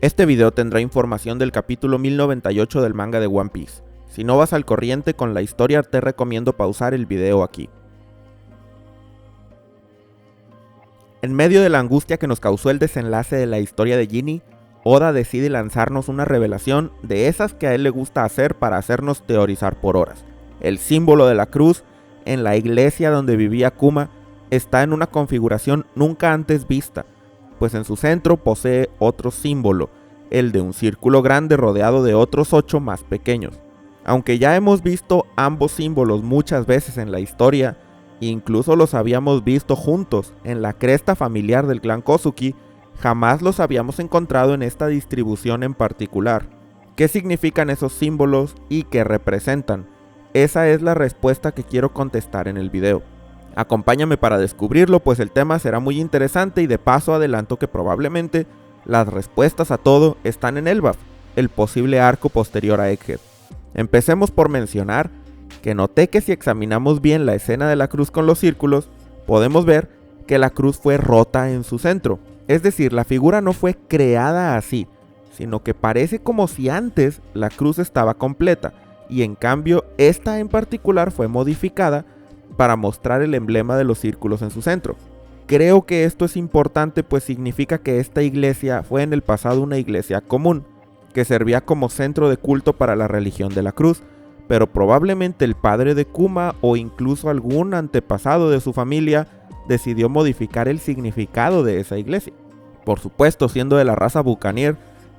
Este video tendrá información del capítulo 1098 del manga de One Piece. Si no vas al corriente con la historia, te recomiendo pausar el video aquí. En medio de la angustia que nos causó el desenlace de la historia de Ginny, Oda decide lanzarnos una revelación de esas que a él le gusta hacer para hacernos teorizar por horas. El símbolo de la cruz en la iglesia donde vivía Kuma está en una configuración nunca antes vista, pues en su centro posee otro símbolo, el de un círculo grande rodeado de otros 8 más pequeños. Aunque ya hemos visto ambos símbolos muchas veces en la historia, incluso los habíamos visto juntos en la cresta familiar del clan Kozuki, jamás los habíamos encontrado en esta distribución en particular. ¿Qué significan esos símbolos y qué representan? Esa es la respuesta que quiero contestar en el video. Acompáñame para descubrirlo, pues el tema será muy interesante y de paso adelanto que probablemente las respuestas a todo están en Elbaf, el posible arco posterior a Egghead. Empecemos por mencionar que noté que si examinamos bien la escena de la cruz con los círculos, podemos ver que la cruz fue rota en su centro. Es decir, la figura no fue creada así, sino que parece como si antes la cruz estaba completa, y en cambio esta en particular fue modificada para mostrar el emblema de los círculos en su centro. Creo que esto es importante, pues significa que esta iglesia fue en el pasado una iglesia común, que servía como centro de culto para la religión de la cruz, pero probablemente el padre de Kuma o incluso algún antepasado de su familia decidió modificar el significado de esa iglesia. Por supuesto, siendo de la raza Buccaneer,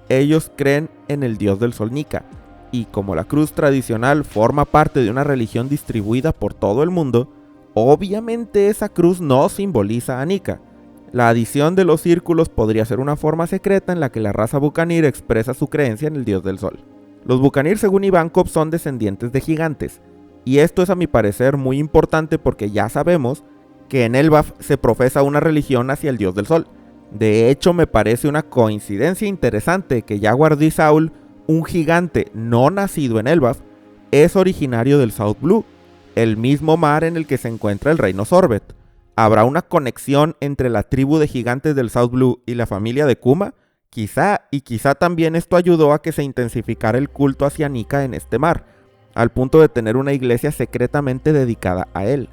ellos creen en el dios del sol Nika, y como la cruz tradicional forma parte de una religión distribuida por todo el mundo, obviamente esa cruz no simboliza a Nika. La adición de los círculos podría ser una forma secreta en la que la raza Buccaneer expresa su creencia en el dios del sol. Los Buccaneer, según Ivankov, son descendientes de gigantes, y esto es a mi parecer muy importante porque ya sabemos que en Elbaf se profesa una religión hacia el dios del sol. De hecho, me parece una coincidencia interesante que Jaguar D. Saul, un gigante no nacido en Elbaf, es originario del South Blue, el mismo mar en el que se encuentra el reino Sorbet. ¿Habrá una conexión entre la tribu de gigantes del South Blue y la familia de Kuma? Quizá también esto ayudó a que se intensificara el culto hacia Nika en este mar, al punto de tener una iglesia secretamente dedicada a él.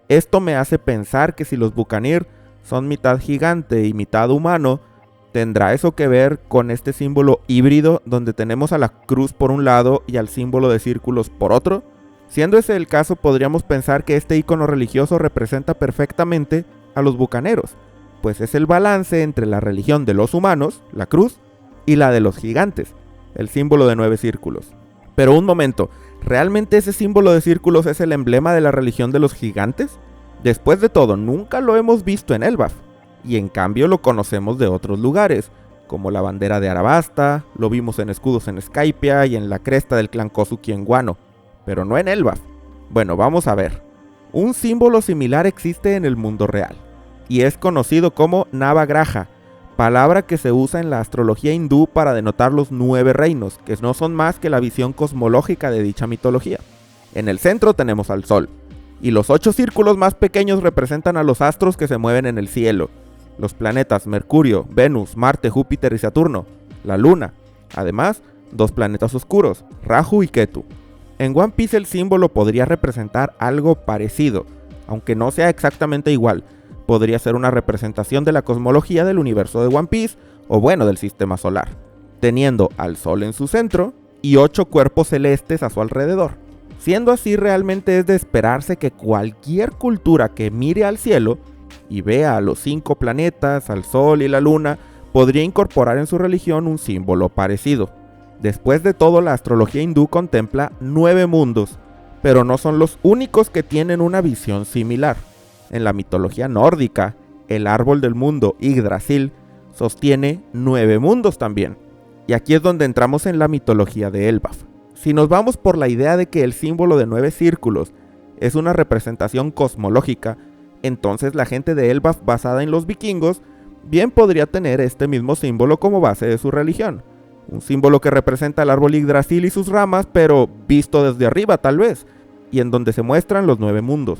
Esto me hace pensar que si los Buccaneer son mitad gigante y mitad humano, ¿tendrá eso que ver con este símbolo híbrido donde tenemos a la cruz por un lado y al símbolo de círculos por otro? Siendo ese el caso, podríamos pensar que este icono religioso representa perfectamente a los bucaneros, pues es el balance entre la religión de los humanos, la cruz, y la de los gigantes, el símbolo de 9 círculos. Pero un momento, ¿realmente ese símbolo de círculos es el emblema de la religión de los gigantes? Después de todo, nunca lo hemos visto en Elbaf, y en cambio lo conocemos de otros lugares, como la bandera de Arabasta, lo vimos en escudos en Skypiea y en la cresta del clan Kozuki en Wano, pero no en Elbaf. Bueno, vamos a ver. Un símbolo similar existe en el mundo real, y es conocido como Navagraha, palabra que se usa en la astrología hindú para denotar los 9 reinos, que no son más que la visión cosmológica de dicha mitología. En el centro tenemos al Sol, y los 8 círculos más pequeños representan a los astros que se mueven en el cielo, los planetas Mercurio, Venus, Marte, Júpiter y Saturno, la Luna, además 2 planetas oscuros, Rahu y Ketu. En One Piece el símbolo podría representar algo parecido, aunque no sea exactamente igual. Podría ser una representación de la cosmología del universo de One Piece, o bueno, del sistema solar, teniendo al Sol en su centro y 8 cuerpos celestes a su alrededor. Siendo así, realmente es de esperarse que cualquier cultura que mire al cielo y vea a los 5 planetas, al Sol y la Luna, podría incorporar en su religión un símbolo parecido. Después de todo, la astrología hindú contempla 9 mundos, pero no son los únicos que tienen una visión similar. En la mitología nórdica, el árbol del mundo Yggdrasil sostiene 9 mundos también. Y aquí es donde entramos en la mitología de Elbaf. Si nos vamos por la idea de que el símbolo de 9 círculos es una representación cosmológica, entonces la gente de Elbaf basada en los vikingos bien podría tener este mismo símbolo como base de su religión. Un símbolo que representa el árbol Yggdrasil y sus ramas, pero visto desde arriba tal vez, y en donde se muestran los 9 mundos.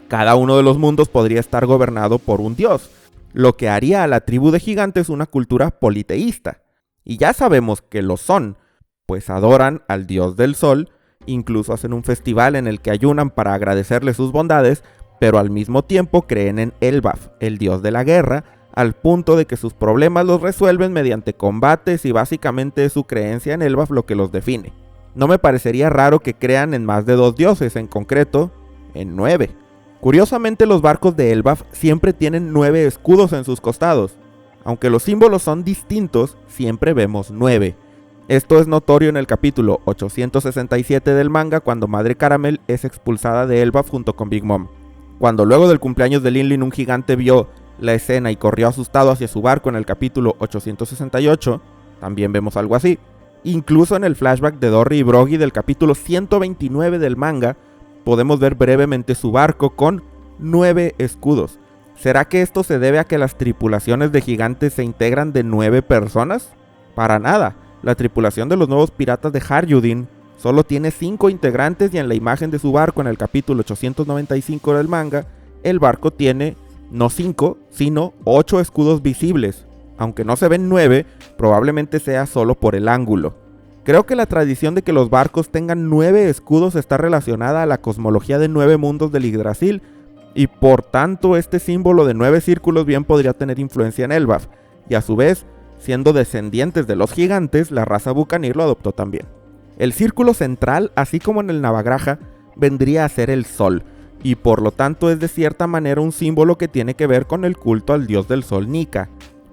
Cada uno de los mundos podría estar gobernado por un dios, lo que haría a la tribu de gigantes una cultura politeísta. Y ya sabemos que lo son, pues adoran al dios del sol, incluso hacen un festival en el que ayunan para agradecerle sus bondades, pero al mismo tiempo creen en Elbaf, el dios de la guerra, al punto de que sus problemas los resuelven mediante combates y básicamente es su creencia en Elbaf lo que los define. No me parecería raro que crean en más de 2 dioses, en concreto, en 9. Curiosamente los barcos de Elbaf siempre tienen 9 escudos en sus costados. Aunque los símbolos son distintos, siempre vemos 9. Esto es notorio en el capítulo 867 del manga cuando Madre Caramel es expulsada de Elbaf junto con Big Mom. Cuando luego del cumpleaños de Linlin un gigante vio la escena y corrió asustado hacia su barco en el capítulo 868, también vemos algo así. Incluso en el flashback de Dorry y Broggy del capítulo 129 del manga, podemos ver brevemente su barco con 9 escudos. ¿Será que esto se debe a que las tripulaciones de gigantes se integran de 9 personas? Para nada, la tripulación de los nuevos piratas de Haryudin solo tiene 5 integrantes y en la imagen de su barco en el capítulo 895 del manga, el barco tiene no 5, sino 8 escudos visibles. Aunque no se ven 9, probablemente sea solo por el ángulo. Creo que la tradición de que los barcos tengan 9 escudos está relacionada a la cosmología de 9 mundos del Yggdrasil, y por tanto este símbolo de 9 círculos bien podría tener influencia en Elbaf, y a su vez, siendo descendientes de los gigantes, la raza Bucanir lo adoptó también. El círculo central, así como en el Navagraja, vendría a ser el sol, y por lo tanto es de cierta manera un símbolo que tiene que ver con el culto al dios del sol Nika.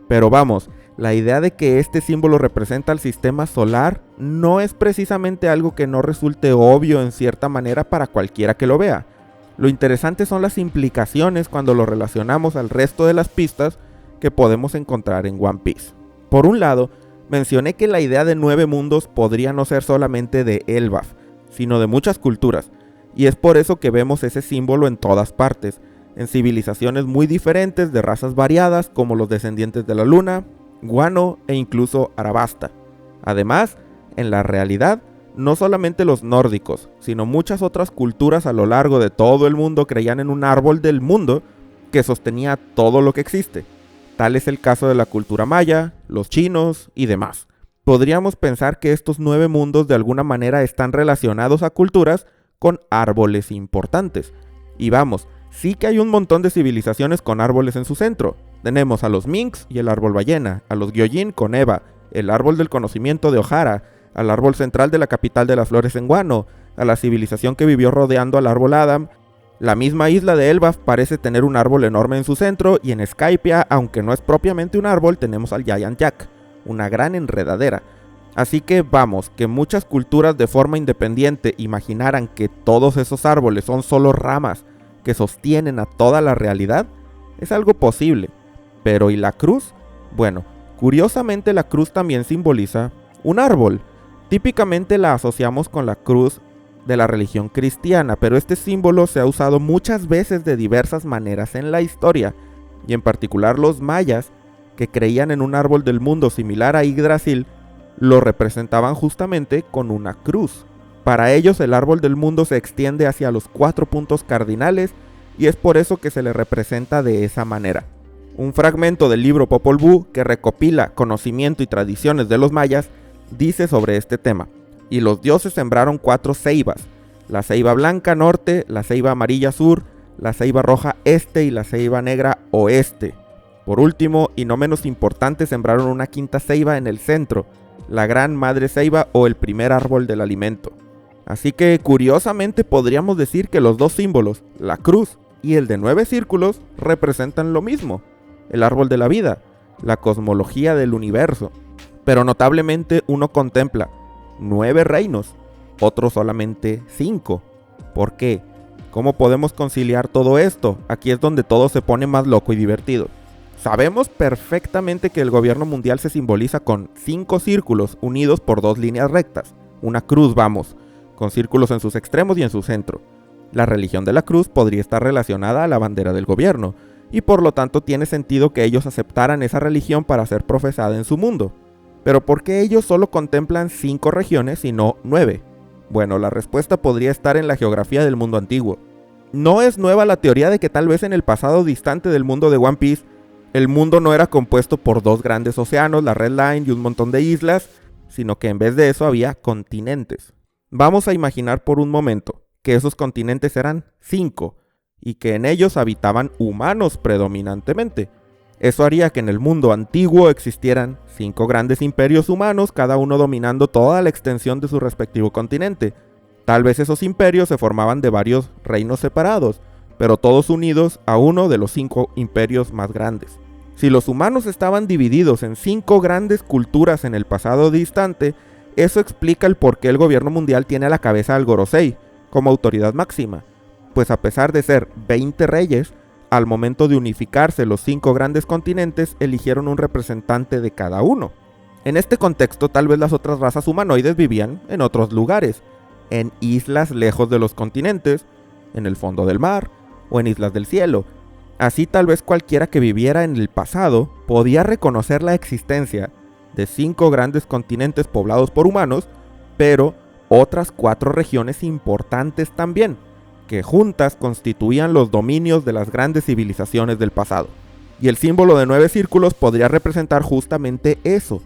Pero vamos, la idea de que este símbolo representa al sistema solar no es precisamente algo que no resulte obvio en cierta manera para cualquiera que lo vea. Lo interesante son las implicaciones cuando lo relacionamos al resto de las pistas que podemos encontrar en One Piece. Por un lado, mencioné que la idea de 9 mundos podría no ser solamente de Elbaf, sino de muchas culturas, y es por eso que vemos ese símbolo en todas partes, en civilizaciones muy diferentes de razas variadas como los descendientes de la luna, Guano e incluso Arabasta. Además, en la realidad, no solamente los nórdicos, sino muchas otras culturas a lo largo de todo el mundo creían en un árbol del mundo que sostenía todo lo que existe. Tal es el caso de la cultura maya, los chinos y demás. Podríamos pensar que estos 9 mundos de alguna manera están relacionados a culturas con árboles importantes. Y vamos, sí que hay un montón de civilizaciones con árboles en su centro. Tenemos a los Minks y el árbol ballena, a los Gyojin con Eva, el árbol del conocimiento de Ohara, al árbol central de la capital de las flores en Guano, a la civilización que vivió rodeando al árbol Adam. La misma isla de Elbaf parece tener un árbol enorme en su centro y en Skypiea, aunque no es propiamente un árbol, tenemos al Giant Jack, una gran enredadera. Así que vamos, que muchas culturas de forma independiente imaginaran que todos esos árboles son solo ramas que sostienen a toda la realidad, es algo posible. Pero ¿y la cruz? Bueno, curiosamente la cruz también simboliza un árbol. Típicamente la asociamos con la cruz de la religión cristiana, pero este símbolo se ha usado muchas veces de diversas maneras en la historia, y en particular los mayas, que creían en un árbol del mundo similar a Yggdrasil, lo representaban justamente con una cruz. Para ellos el árbol del mundo se extiende hacia los 4 puntos cardinales y es por eso que se le representa de esa manera. Un fragmento del libro Popol Vuh que recopila conocimiento y tradiciones de los mayas dice sobre este tema: y los dioses sembraron 4 ceibas, la ceiba blanca norte, la ceiba amarilla sur, la ceiba roja este y la ceiba negra oeste. Por último, y no menos importante, sembraron una 5ª ceiba en el centro, la gran madre ceiba o el primer árbol del alimento. Así que curiosamente podríamos decir que los dos símbolos, la cruz y el de 9 círculos, representan lo mismo, el árbol de la vida, la cosmología del universo. Pero notablemente uno contempla 9 reinos, otro solamente 5. ¿Por qué? ¿Cómo podemos conciliar todo esto? Aquí es donde todo se pone más loco y divertido. Sabemos perfectamente que el gobierno mundial se simboliza con 5 círculos unidos por 2 líneas rectas, una cruz vamos, con círculos en sus extremos y en su centro. La religión de la cruz podría estar relacionada a la bandera del gobierno, y por lo tanto tiene sentido que ellos aceptaran esa religión para ser profesada en su mundo. Pero ¿por qué ellos solo contemplan 5 regiones y no 9? Bueno, la respuesta podría estar en la geografía del mundo antiguo. No es nueva la teoría de que tal vez en el pasado distante del mundo de One Piece El mundo no era compuesto por dos grandes océanos, la Red Line y un montón de islas, sino que en vez de eso había continentes. Vamos a imaginar por un momento que esos continentes eran 5 y que en ellos habitaban humanos predominantemente. Eso haría que en el mundo antiguo existieran 5 grandes imperios humanos, cada uno dominando toda la extensión de su respectivo continente. Tal vez esos imperios se formaban de varios reinos separados, pero todos unidos a uno de los 5 imperios más grandes. Si los humanos estaban divididos en 5 grandes culturas en el pasado distante, eso explica el por qué el gobierno mundial tiene a la cabeza al Gorosei como autoridad máxima, pues a pesar de ser 20 reyes, al momento de unificarse los 5 grandes continentes, eligieron un representante de cada uno. En este contexto, tal vez las otras razas humanoides vivían en otros lugares, en islas lejos de los continentes, en el fondo del mar o en islas del cielo. Así tal vez cualquiera que viviera en el pasado podía reconocer la existencia de 5 grandes continentes poblados por humanos, pero otras 4 regiones importantes también, que juntas constituían los dominios de las grandes civilizaciones del pasado. Y el símbolo de 9 círculos podría representar justamente eso.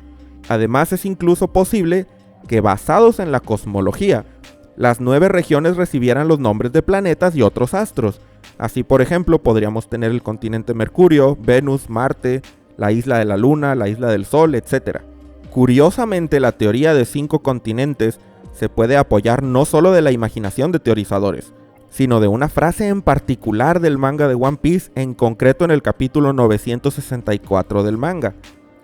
Además, es incluso posible que, basados en la cosmología, las 9 regiones recibieran los nombres de planetas y otros astros. Así, por ejemplo, podríamos tener el continente Mercurio, Venus, Marte, la isla de la Luna, la isla del Sol, etc. Curiosamente, la teoría de 5 continentes se puede apoyar no solo de la imaginación de teorizadores, sino de una frase en particular del manga de One Piece, en concreto en el capítulo 964 del manga.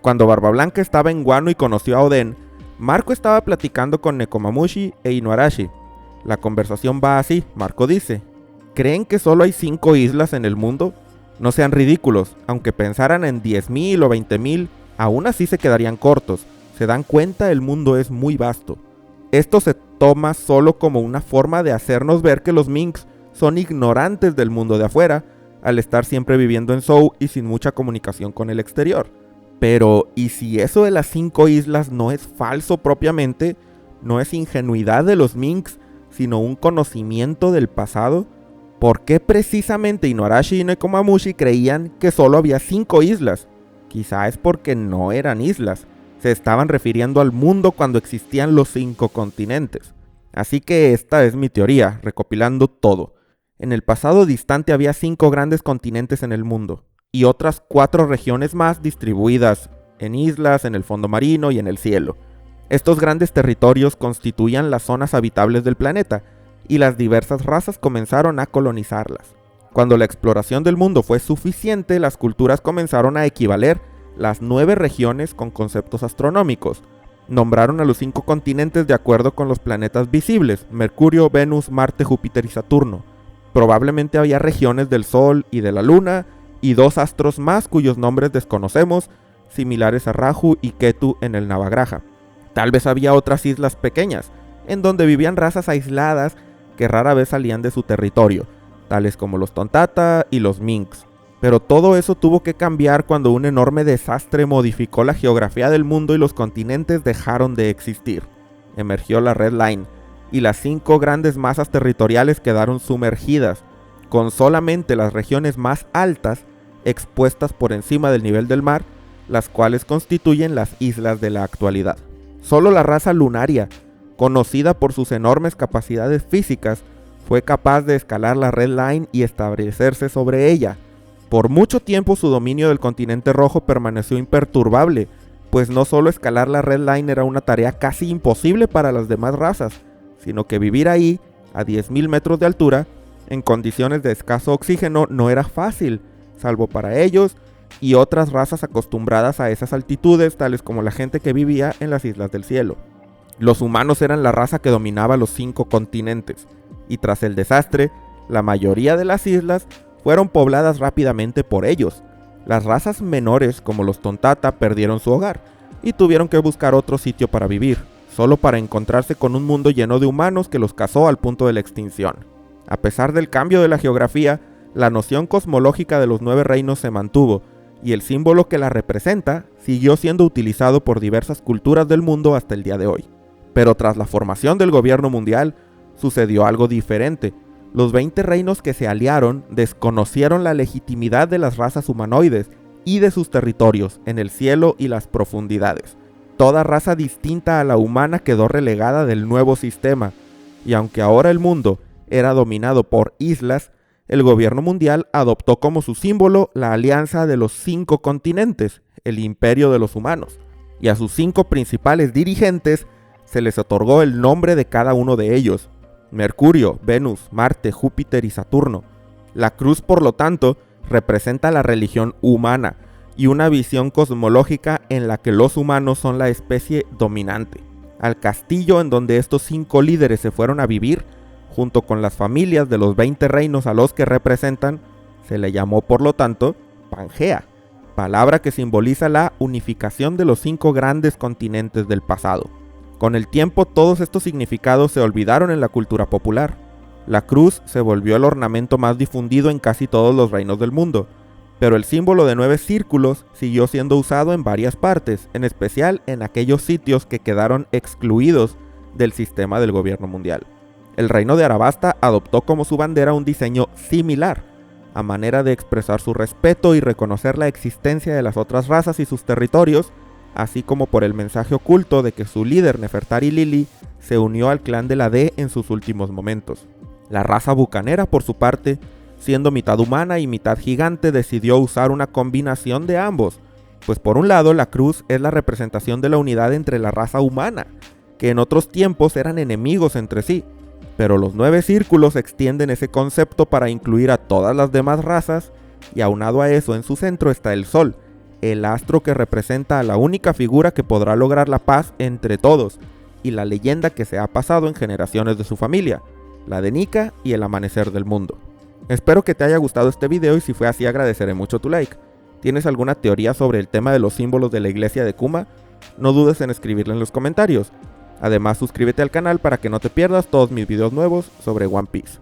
Cuando Barba Blanca estaba en Wano y conoció a Oden, Marco estaba platicando con Nekomamushi e Inuarashi. La conversación va así. Marco dice: ¿creen que solo hay 5 islas en el mundo? No sean ridículos, aunque pensaran en 10.000 o 20.000, aún así se quedarían cortos. Se dan cuenta, el mundo es muy vasto. Esto se toma solo como una forma de hacernos ver que los Minks son ignorantes del mundo de afuera, al estar siempre viviendo en Zou y sin mucha comunicación con el exterior. Pero, ¿y si eso de las 5 islas no es falso propiamente? ¿No es ingenuidad de los Minks, sino un conocimiento del pasado? ¿Por qué precisamente Inuarashi y Nekomamushi creían que solo había 5 islas? Quizá es porque no eran islas. Se estaban refiriendo al mundo cuando existían los 5 continentes. Así que esta es mi teoría, recopilando todo. En el pasado distante había 5 grandes continentes en el mundo, y otras 4 regiones más distribuidas en islas, en el fondo marino y en el cielo. Estos grandes territorios constituían las zonas habitables del planeta, y las diversas razas comenzaron a colonizarlas. Cuando la exploración del mundo fue suficiente, las culturas comenzaron a equivaler las 9 regiones con conceptos astronómicos. Nombraron a los 5 continentes de acuerdo con los planetas visibles: Mercurio, Venus, Marte, Júpiter y Saturno. Probablemente había regiones del Sol y de la Luna, y 2 astros más cuyos nombres desconocemos, similares a Rahu y Ketu en el Navagraha. Tal vez había otras islas pequeñas, en donde vivían razas aisladas que rara vez salían de su territorio, tales como los Tontata y los Minks. Pero todo eso tuvo que cambiar cuando un enorme desastre modificó la geografía del mundo y los continentes dejaron de existir. Emergió la Red Line, y las 5 grandes masas territoriales quedaron sumergidas, con solamente las regiones más altas expuestas por encima del nivel del mar, las cuales constituyen las islas de la actualidad. Solo la raza lunaria, conocida por sus enormes capacidades físicas, fue capaz de escalar la Red Line y establecerse sobre ella. Por mucho tiempo su dominio del continente rojo permaneció imperturbable, pues no solo escalar la Red Line era una tarea casi imposible para las demás razas, sino que vivir ahí, a 10.000 metros de altura, en condiciones de escaso oxígeno, no era fácil, salvo para ellos y otras razas acostumbradas a esas altitudes, tales como la gente que vivía en las islas del cielo. Los humanos eran la raza que dominaba los 5 continentes, y tras el desastre, la mayoría de las islas fueron pobladas rápidamente por ellos. Las razas menores, como los Tontata, perdieron su hogar, y tuvieron que buscar otro sitio para vivir, solo para encontrarse con un mundo lleno de humanos que los cazó al punto de la extinción. A pesar del cambio de la geografía, la noción cosmológica de los 9 reinos se mantuvo, y el símbolo que la representa siguió siendo utilizado por diversas culturas del mundo hasta el día de hoy. Pero tras la formación del gobierno mundial, sucedió algo diferente. Los 20 reinos que se aliaron desconocieron la legitimidad de las razas humanoides y de sus territorios en el cielo y las profundidades. Toda raza distinta a la humana quedó relegada del nuevo sistema, y aunque ahora el mundo era dominado por islas, el gobierno mundial adoptó como su símbolo la alianza de los 5 continentes, el imperio de los humanos, y a sus 5 principales dirigentes se les otorgó el nombre de cada uno de ellos: Mercurio, Venus, Marte, Júpiter y Saturno. La cruz, por lo tanto, representa la religión humana y una visión cosmológica en la que los humanos son la especie dominante. Al castillo en donde estos 5 líderes se fueron a vivir, junto con las familias de los 20 reinos a los que representan, se le llamó por lo tanto Pangea, palabra que simboliza la unificación de los 5 grandes continentes del pasado. Con el tiempo todos estos significados se olvidaron en la cultura popular. La cruz se volvió el ornamento más difundido en casi todos los reinos del mundo, pero el símbolo de 9 círculos siguió siendo usado en varias partes, en especial en aquellos sitios que quedaron excluidos del sistema del gobierno mundial. El reino de Arabasta adoptó como su bandera un diseño similar, a manera de expresar su respeto y reconocer la existencia de las otras razas y sus territorios, así como por el mensaje oculto de que su líder Nefertari Lili se unió al clan de la D en sus últimos momentos. La raza bucanera, por su parte, siendo mitad humana y mitad gigante, decidió usar una combinación de ambos, pues por un lado la cruz es la representación de la unidad entre la raza humana, que en otros tiempos eran enemigos entre sí, pero los 9 círculos extienden ese concepto para incluir a todas las demás razas, y aunado a eso en su centro está el Sol, el astro que representa a la única figura que podrá lograr la paz entre todos, y la leyenda que se ha pasado en generaciones de su familia, la de Nika y el amanecer del mundo. Espero que te haya gustado este video y si fue así agradeceré mucho tu like. ¿Tienes alguna teoría sobre el tema de los símbolos de la iglesia de Kuma? No dudes en escribirla en los comentarios. Además, suscríbete al canal para que no te pierdas todos mis videos nuevos sobre One Piece.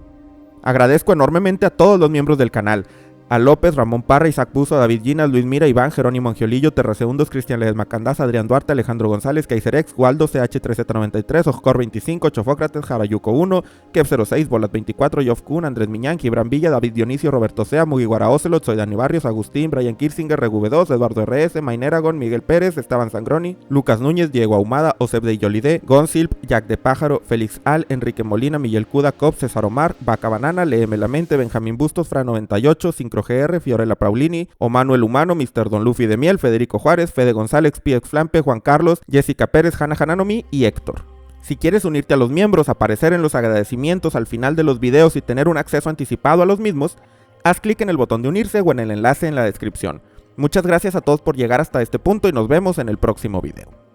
Agradezco enormemente a todos los miembros del canal: a López, Ramón Parra, Isaac Buzo, David Ginas, Luis Mira, Iván, Jerónimo Angiolillo, Terrasegundos, Cristian Ledesma Candás, Adrián Duarte, Alejandro González, Kaiserex, Waldo, CH3Z93, Oscor25, Chofócrates, Jarayuco 1, Kev06, Bolat 24, Yof Kun, Andrés Miñán, Gibran Villa, David Dionisio, Roberto Sea, Mugiwara Ocelot, Soy Dani Barrios, Agustín, Brian Kirsinger, Regu2, Eduardo RS, Maineragon, Miguel Pérez, Esteban Sangroni, Lucas Núñez, Diego Ahumada, Oseb de Yolide, Gonsilp, Jack de Pájaro, Félix Al, Enrique Molina, Miguel Cuda, Cop, César Omar, Vaca Banana, Léeme la Mente, Benjamín Bustos, Fra98, Sincro GR, Fiorella Paulini, Omanuel Humano, Mr. Don Luffy de Miel, Federico Juárez, Fede González, PX Flampe, Juan Carlos, Jessica Pérez, Hanna Hananomi y Héctor. Si quieres unirte a los miembros, aparecer en los agradecimientos al final de los videos y tener un acceso anticipado a los mismos, haz clic en el botón de unirse o en el enlace en la descripción. Muchas gracias a todos por llegar hasta este punto y nos vemos en el próximo video.